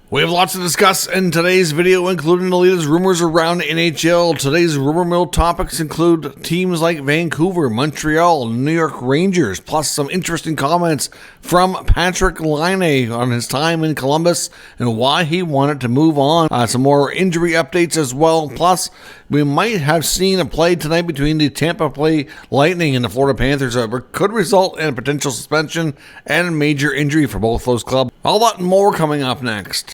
We have lots to discuss in today's video, including the latest rumors around NHL. Today's rumor mill topics include teams like Vancouver, Montreal, New York Rangers, plus some interesting comments from Patrik Laine on his time in Columbus and why he wanted to move on. Some more injury updates as well. Plus, we might have seen a play tonight between the Tampa Bay Lightning and the Florida Panthers that could result in a potential suspension and a major injury for both those clubs. All that and more coming up next.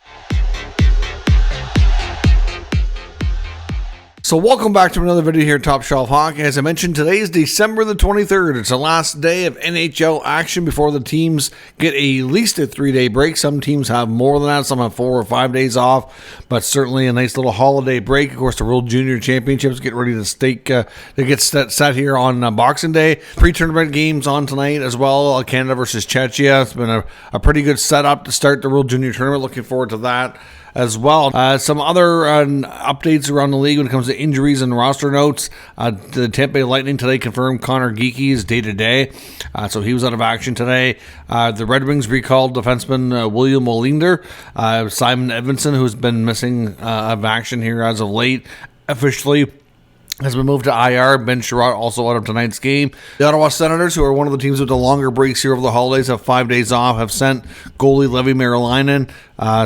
So welcome back to another video here at Top Shelf Hockey. As I mentioned, today is December the 23rd. It's the last day of NHL action before the teams get at least a 3-day break. Some teams have more than that. Some have 4 or 5 days off, but certainly a nice little holiday break. Of course, the World Junior Championships get ready to get set here on Boxing Day. Pre-tournament games on tonight as well. Canada versus Czechia. It's been a pretty good setup to start the World Junior Tournament. Looking forward to that as well. Some other updates around the league when it comes to injuries and roster notes. The Tampa Bay Lightning today confirmed Connor Geekie is day-to-day, so he was out of action today. The Red Wings recalled defenseman William Wallinder. Simon Edvinsson, who's been missing of action here as of late, officially has been moved to IR. Ben Jerard also out of tonight's game. The Ottawa Senators, who are one of the teams with the longer breaks here over the holidays, have 5 days off, have sent goalie Levi Merilainen,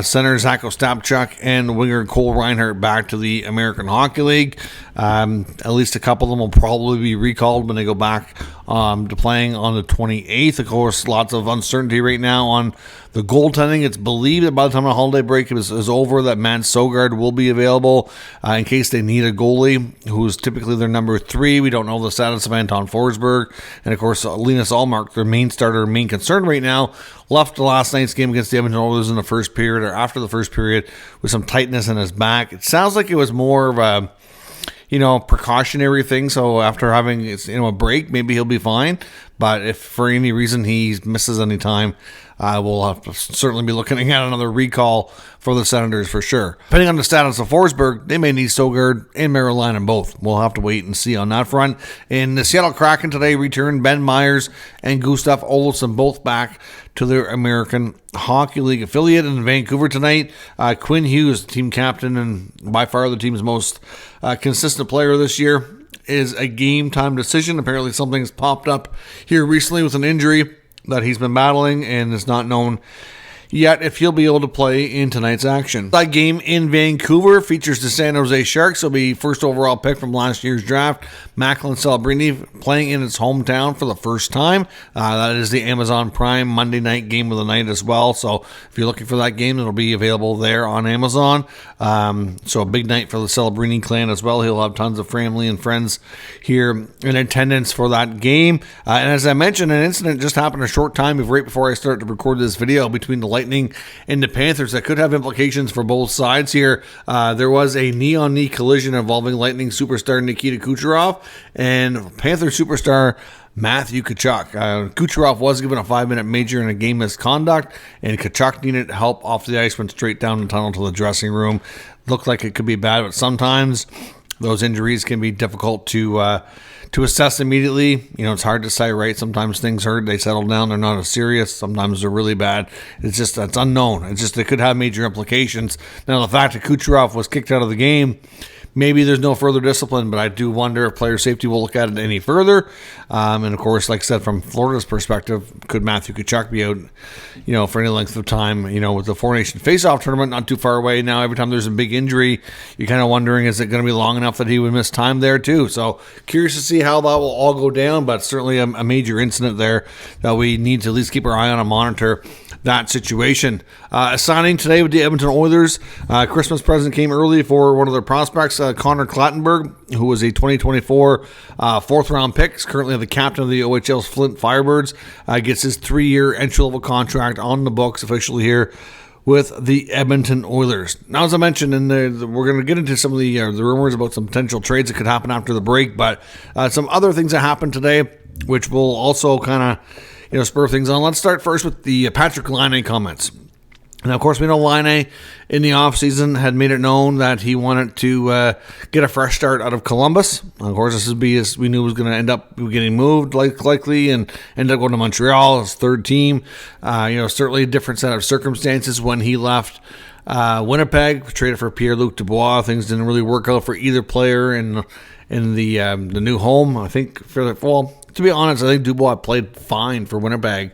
center Zach Ostapchuk, and winger Cole Reinhardt back to the American Hockey League. At least a couple of them will probably be recalled when they go back to playing on the 28th. Of course, lots of uncertainty right now on the goaltending. It's believed that by the time the holiday break is over, that Matt Sogard will be available in case they need a goalie, who's typically their number 3. We don't know the status of Anton Forsberg. And, of course, Linus Ullmark, their main starter, main concern right now, left the last night's game against the Edmonton Oilers in the first period or after the first period with some tightness in his back. It sounds like it was more of a precautionary thing. So after having a break, maybe he'll be fine. But if for any reason he misses any time, we'll have to certainly be looking at another recall for the Senators for sure. Depending on the status of Forsberg, they may need Sogard and Merilainen both. We'll have to wait and see on that front. In the Seattle Kraken today returned Ben Myers and Gustav Olofsson, both back to their American Hockey League affiliate. In Vancouver tonight, Quinn Hughes, team captain and by far the team's most consistent player this year, is a game time decision. Apparently something's popped up here recently with an injury that he's been battling, and it's not known yet if he'll be able to play in tonight's action. That game in Vancouver features the San Jose Sharks. It'll be first overall pick from last year's draft, Macklin Celebrini, playing in its hometown for the first time. That is the Amazon Prime Monday night game of the night as well. So if you're looking for that game, it'll be available there on Amazon. So a big night for the Celebrini clan as well. He'll have tons of family and friends here in attendance for that game. And as I mentioned, an incident just happened a short time right before I started to record this video between the Lightning and the Panthers that could have implications for both sides here. There was a knee-on-knee collision involving Lightning superstar Nikita Kucherov and Panther superstar Matthew Tkachuk. Kucherov was given a 5-minute major in a game misconduct, and Tkachuk needed help off the ice, went straight down the tunnel to the dressing room. Looked like it could be bad, but sometimes those injuries can be difficult to assess immediately. It's hard to say, right? Sometimes things hurt, they settle down, they're not as serious. Sometimes they're really bad. It's unknown. It could have major implications. Now, the fact that Kucherov was kicked out of the game, maybe there's no further discipline, but I do wonder if player safety will look at it any further. And of course, like I said, from Florida's perspective, could Matthew Tkachuk be out, for any length of time, with the Four Nation Face-Off tournament not too far away now? Every time there's a big injury, you're kind of wondering, is it going to be long enough that he would miss time there too? So curious to see how that will all go down, but certainly a major incident there that we need to at least keep our eye on and monitor that situation. Signing today with the Edmonton Oilers. Christmas present came early for one of their prospects, Connor Clattenburg, who was a 2024 fourth-round pick. He's currently the captain of the OHL's Flint Firebirds. Gets his 3-year entry-level contract on the books officially here with the Edmonton Oilers. Now, as I mentioned, we're going to get into some of the rumors about some potential trades that could happen after the break, but some other things that happened today, which will also kind of spur things on. Let's start first with the Patrik Laine comments. And of course, we know Laine in the offseason had made it known that he wanted to get a fresh start out of Columbus. Of course, this would be as we knew was going to end up getting moved likely and end up going to Montreal, his third team. Certainly a different set of circumstances when he left Winnipeg traded for Pierre-Luc Dubois. Things didn't really work out for either player in the new home. I think to be honest, I think Dubois played fine for Winnipeg,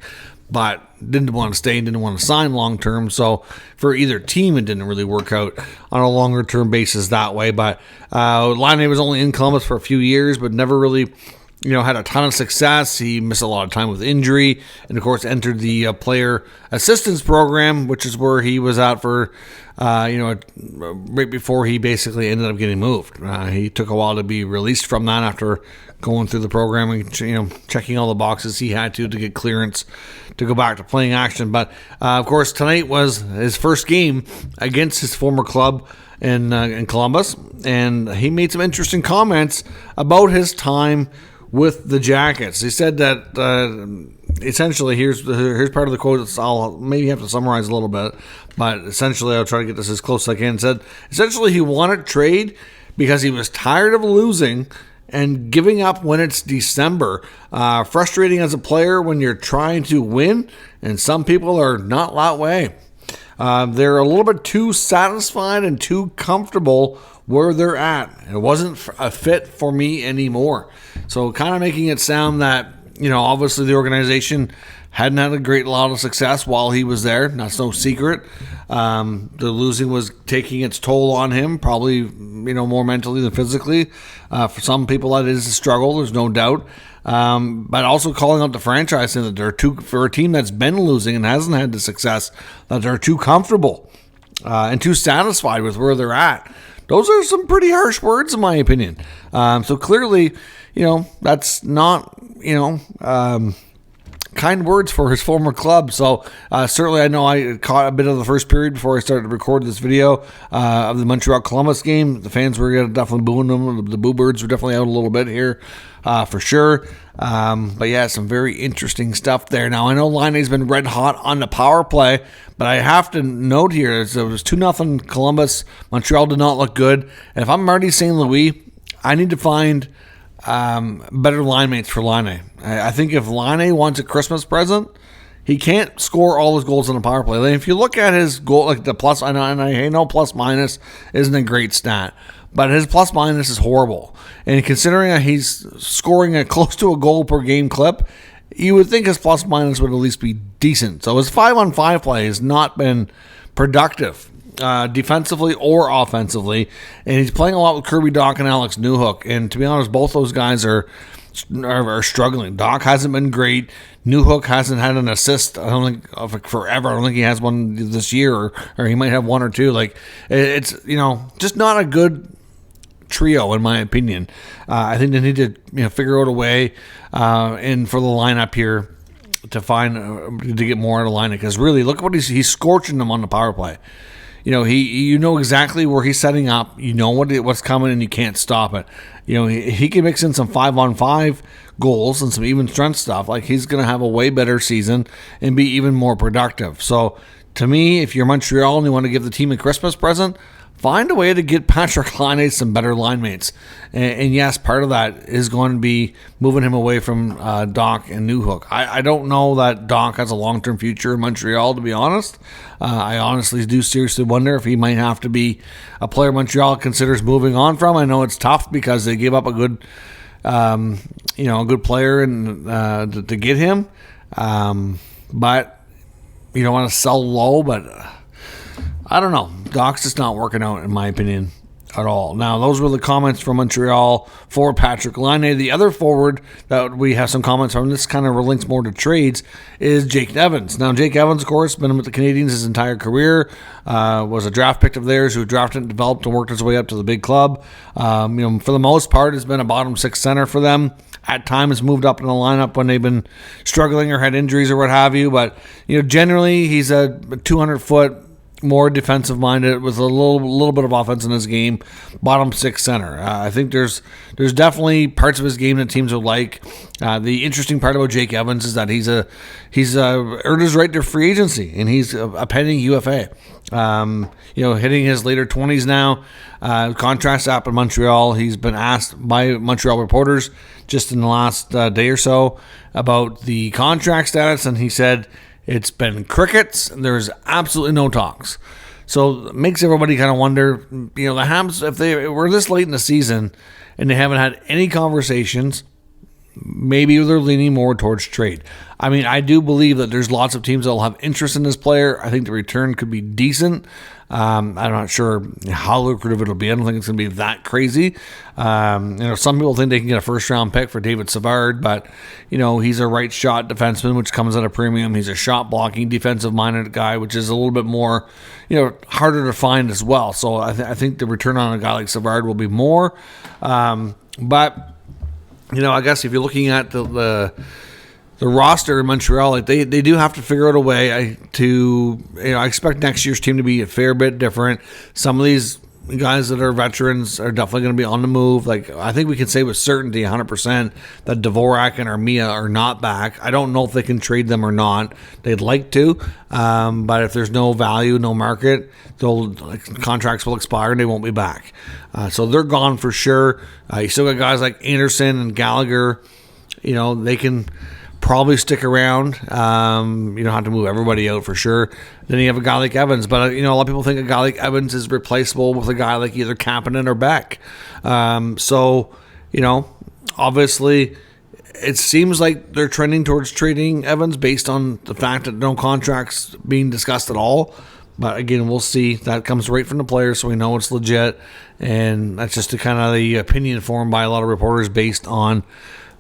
but didn't want to stay and didn't want to sign long term. So for either team, it didn't really work out on a longer term basis that way. But Laine was only in Columbus for a few years, but never really had a ton of success. He missed a lot of time with injury, and of course entered the player assistance program, which is where he was at for right before he basically ended up getting moved. He took a while to be released from that after going through the program and checking all the boxes he had to get clearance to go back to playing action. But of course tonight was his first game against his former club in Columbus, and he made some interesting comments about his time with the Jackets. He said that essentially, here's part of the quote. I'll maybe have to summarize a little bit, but essentially I'll try to get this as close as I can. Said essentially he wanted trade because he was tired of losing and giving up when it's December. Frustrating as a player when you're trying to win, and some people are not that way. They're a little bit too satisfied and too comfortable where they're at. It wasn't a fit for me anymore. So kind of making it sound that, obviously the organization hadn't had a lot of success while he was there. That's no secret. The losing was taking its toll on him, probably, more mentally than physically. For some people, that is a struggle. There's no doubt. But also calling out the franchise, saying that for a team that's been losing and hasn't had the success, that they're too comfortable and too satisfied with where they're at. Those are some pretty harsh words, in my opinion. So clearly, that's not, kind words for his former club. So certainly I know I caught a bit of the first period before I started to record this video of the Montreal Columbus game. The fans were definitely booing them. The Boo Birds were definitely out a little bit here for sure. But yeah, some very interesting stuff there. Now I know Laine's been red hot on the power play, but I have to note here, it was 2-0 Columbus. Montreal did not look good. And if I'm Marty St. Louis, I need to find better line mates for Laine. I think if Laine wants a Christmas present, he can't score all his goals on the power play. Like if you look at his goal, like the plus, and I know plus minus isn't a great stat, but his plus minus is horrible. And considering that he's scoring close to a goal per game clip, you would think his plus minus would at least be decent. So his 5-on-5 play has not been productive. Defensively or offensively, and he's playing a lot with Kirby Dach and Alex Newhook, and to be honest, both those guys are struggling. Dach hasn't been great. Newhook hasn't had an assist, I don't think, forever. I don't think he has one this year, or he might have one or two. Like, it's, just not a good trio, in my opinion. I think they need to figure out a way and for the lineup here to find to get more out of Laine, because really, look at what he's scorching them on the power play. He exactly where he's setting up. You know what's coming, and you can't stop it. He can mix in some 5-on-5 goals and some even strength stuff. Like, he's going to have a way better season and be even more productive. So, to me, if you're Montreal and you want to give the team a Christmas present, find a way to get Patrick Laine some better line mates. And yes, part of that is going to be moving him away from Dach and Newhook. I don't know that Dach has a long-term future in Montreal, to be honest. I honestly do seriously wonder if he might have to be a player Montreal considers moving on from. I know it's tough because they gave up a good, a good player and to get him. But you don't want to sell low, but I don't know. Dach's just not working out, in my opinion, at all. Now, those were the comments from Montreal for Patrick Laine. The other forward that we have some comments from, this kind of links more to trades, is Jake Evans. Now, Jake Evans, of course, been with the Canadiens his entire career, was a draft pick of theirs who drafted and developed and worked his way up to the big club. For the most part, has been a bottom six center for them. At times moved up in the lineup when they've been struggling or had injuries or what have you. But, generally he's a 200-foot, more defensive minded with a little bit of offense in his game, bottom six center. I think there's definitely parts of his game that teams would like. The interesting part about Jake Evans is that he's earned his right to free agency, and he's a pending UFA. Hitting his later 20s now. Contract's up in Montreal. He's been asked by Montreal reporters just in the last day or so about the contract status, and he said, it's been crickets. There's absolutely no talks. So it makes everybody kind of wonder, the Habs, if they were this late in the season and they haven't had any conversations, maybe they're leaning more towards trade. I mean, I do believe that there's lots of teams that will have interest in this player. I think the return could be decent. I'm not sure how lucrative it'll be. I don't think it's going to be that crazy. Some people think they can get a first-round pick for David Savard, but, he's a right-shot defenseman, which comes at a premium. He's a shot-blocking, defensive-minded guy, which is a little bit more, harder to find as well. So I think the return on a guy like Savard will be more. But I guess if you're looking at the roster in Montreal, they do have to figure out a way I expect next year's team to be a fair bit different. Some of these guys that are veterans are definitely going to be on the move. I think we can say with certainty 100% that Dvorak and Armia are not back. I don't know if they can trade them or not. They'd like to, but if there's no value, no market, contracts will expire and they won't be back. So they're gone for sure. You still got guys like Anderson and Gallagher. They can probably stick around. You don't have to move everybody out for sure. Then you have a guy like Evans, but a lot of people think a guy like Evans is replaceable with a guy like either Kapanen or Beck. Obviously it seems like they're trending towards trading Evans based on the fact that no contracts being discussed at all. But again, we'll see. That comes right from the players, so we know it's legit. And that's just the opinion formed by a lot of reporters based on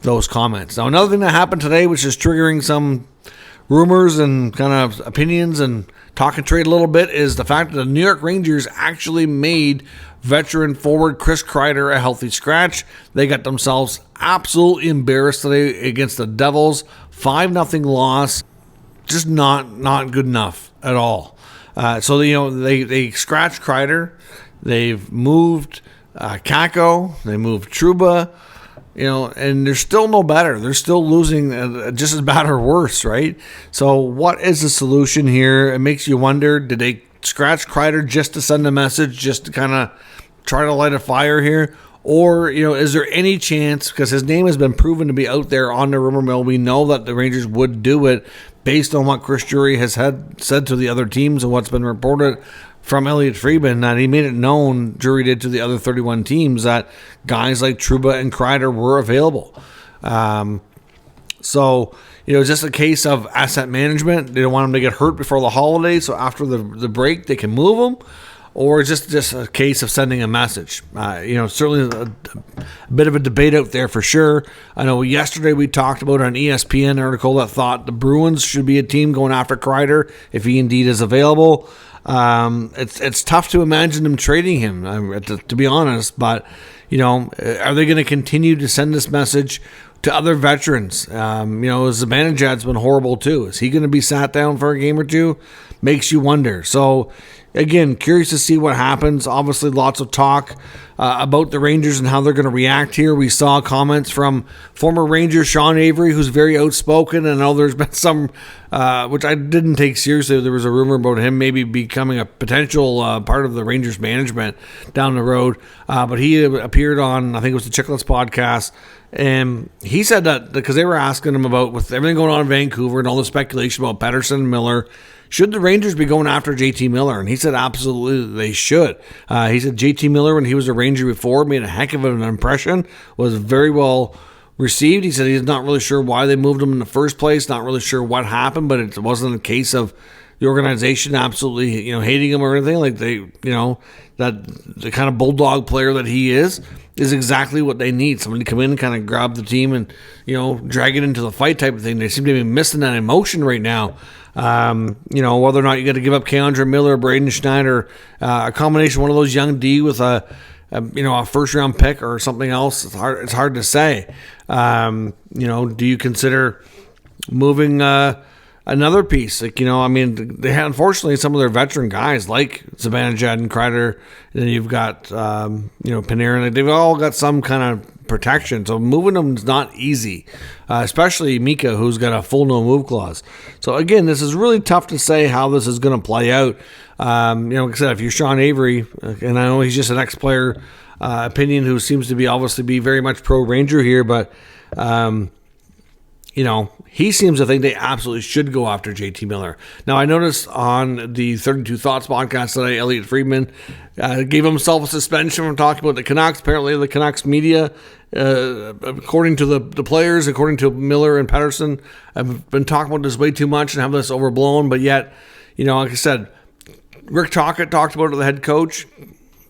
those comments. Now, another thing that happened today, which is triggering some rumors and kind of opinions and talk and trade a little bit, is the fact that the New York Rangers actually made veteran forward Chris Kreider a healthy scratch. They got themselves absolutely embarrassed today against the Devils. 5-0 loss. Just not good enough at all. So they scratched Kreider. They've moved Kakko. They moved Trouba. And they're still no better. They're still losing just as bad or worse, right? So what is the solution here? It makes you wonder, did they scratch Kreider just to send a message, just to kind of try to light a fire here? Or, is there any chance, because his name has been proven to be out there on the rumor mill, we know that the Rangers would do it based on what Chris Drury has said to the other teams and what's been reported from Elliot Friedman, that he made it known, Drury did to the other 31 teams, that guys like Trouba and Kreider were available. So, it's just a case of asset management. They don't want them to get hurt before the holidays, so after the break, they can move them. Or just a case of sending a message. Certainly a bit of a debate out there for sure. I know yesterday we talked about an ESPN article that thought the Bruins should be a team going after Kreider if he indeed is available. It's tough to imagine them trading him, to be honest. But, are they going to continue to send this message to other veterans? Zibanejad's been horrible too. Is he going to be sat down for a game or two? Makes you wonder. So, again, curious to see what happens. Obviously, lots of talk about the Rangers and how they're going to react here. We saw comments from former Ranger Sean Avery, who's very outspoken. And I know there's been some, which I didn't take seriously. There was a rumor about him maybe becoming a potential part of the Rangers management down the road. But he appeared on, I think it was the Chicklets podcast. And he said that because they were asking him about, with everything going on in Vancouver and all the speculation about Pettersson and Miller, should the Rangers be going after JT Miller? And he said absolutely they should. He said JT Miller, when he was a Ranger before, made a heck of an impression, was very well received. He said he's not really sure why they moved him in the first place, not really sure what happened, but it wasn't a case of the organization absolutely hating him or anything. Like that the kind of bulldog player that he is exactly what they need. Somebody to come in and kind of grab the team and drag it into the fight type of thing. They seem to be missing that emotion right now. Whether or not you got to give up Keandre Miller, Braden Schneider, a combination of one of those young D with a first round pick or something else. It's hard to say. Do you consider moving another piece? They had, unfortunately, some of their veteran guys like Zibanejad and Kreider, and then you've got Panarin. They've all got some kind of protection, so moving them is not easy, especially Mika, who's got a full no move clause. So again, this is really tough to say how this is going to play out. Like I said, if you're Sean Avery, and I know he's just an ex-player opinion who seems to be obviously be very much pro Ranger here, but he seems to think they absolutely should go after JT Miller. Now, I noticed on the 32 Thoughts podcast today, Elliotte Friedman gave himself a suspension from talking about the Canucks. Apparently, the Canucks media, according to the players, according to Miller and Pettersson, have been talking about this way too much and have this overblown. But yet, like I said, Rick Tocchet talked about it, the head coach,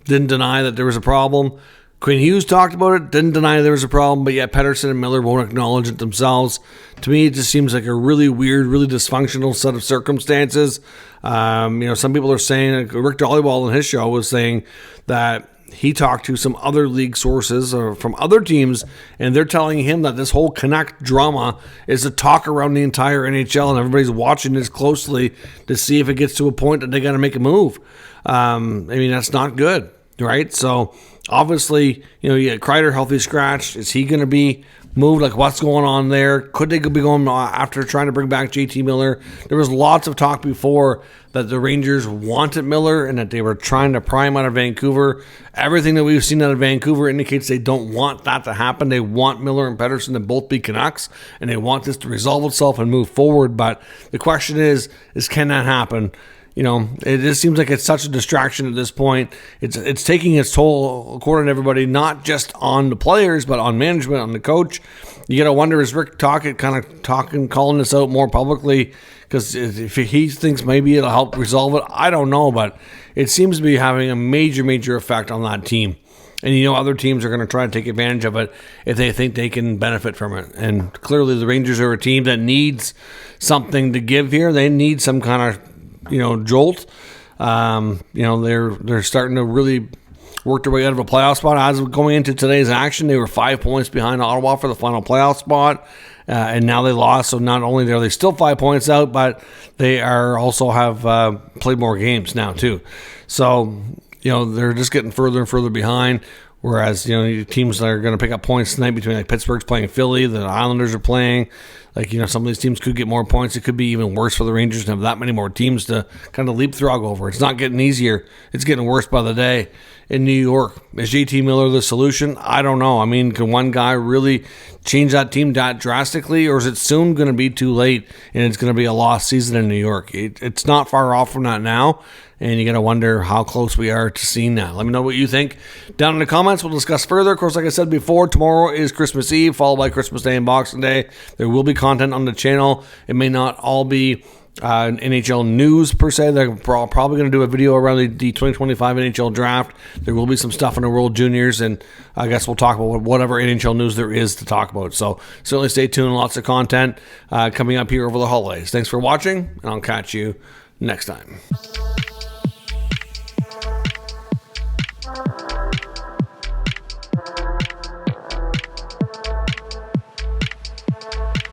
didn't deny that there was a problem. Quinn Hughes talked about it, didn't deny there was a problem, but yet Pettersson and Miller won't acknowledge it themselves. To me, it just seems like a really weird, really dysfunctional set of circumstances. Some people are saying, Rick Dollywall in his show was saying that he talked to some other league sources or from other teams, and they're telling him that this whole Canuck drama is a talk around the entire NHL, and everybody's watching this closely to see if it gets to a point that they got to make a move. That's not good, right? So obviously, you get Kreider healthy scratch. Is he going to be moved? Like, what's going on there? Could they be going after trying to bring back JT Miller? There was lots of talk before that the Rangers wanted Miller and that they were trying to pry him out of Vancouver. Everything that we've seen out of Vancouver indicates they don't want that to happen. They want Miller and Pettersson to both be Canucks, and they want this to resolve itself and move forward. But the question is can that happen? It just seems like it's such a distraction at this point. It's taking its toll, according to everybody, not just on the players, but on management, on the coach. You got to wonder, is Rick Tocchet kind of calling this out more publicly? Because if he thinks maybe it'll help resolve it, I don't know. But it seems to be having a major, major effect on that team. And other teams are going to try to take advantage of it if they think they can benefit from it. And clearly the Rangers are a team that needs something to give here. They need some kind of jolt. They're starting to really work their way out of a playoff spot. As going into today's action, they were 5 points behind Ottawa for the final playoff spot, and now they lost. So not only are they still 5 points out, but they are also have played more games now too. So they're just getting further and further behind. Whereas, teams that are going to pick up points tonight between Pittsburgh's playing Philly, the Islanders are playing. Some of these teams could get more points. It could be even worse for the Rangers to have that many more teams to kind of leapfrog over. It's not getting easier. It's getting worse by the day in New York. Is JT Miller the solution? I don't know. Can one guy really change that team that drastically, or is it soon going to be too late and it's going to be a lost season in New York? It's not far off from that now. And you got to wonder how close we are to seeing that. Let me know what you think down in the comments. We'll discuss further. Of course, like I said before, tomorrow is Christmas Eve, followed by Christmas Day and Boxing Day. There will be content on the channel. It may not all be NHL news per se. They're probably going to do a video around the 2025 NHL draft. There will be some stuff in the World Juniors, and I guess we'll talk about whatever NHL news there is to talk about. So certainly stay tuned. Lots of content coming up here over the holidays. Thanks for watching, and I'll catch you next time.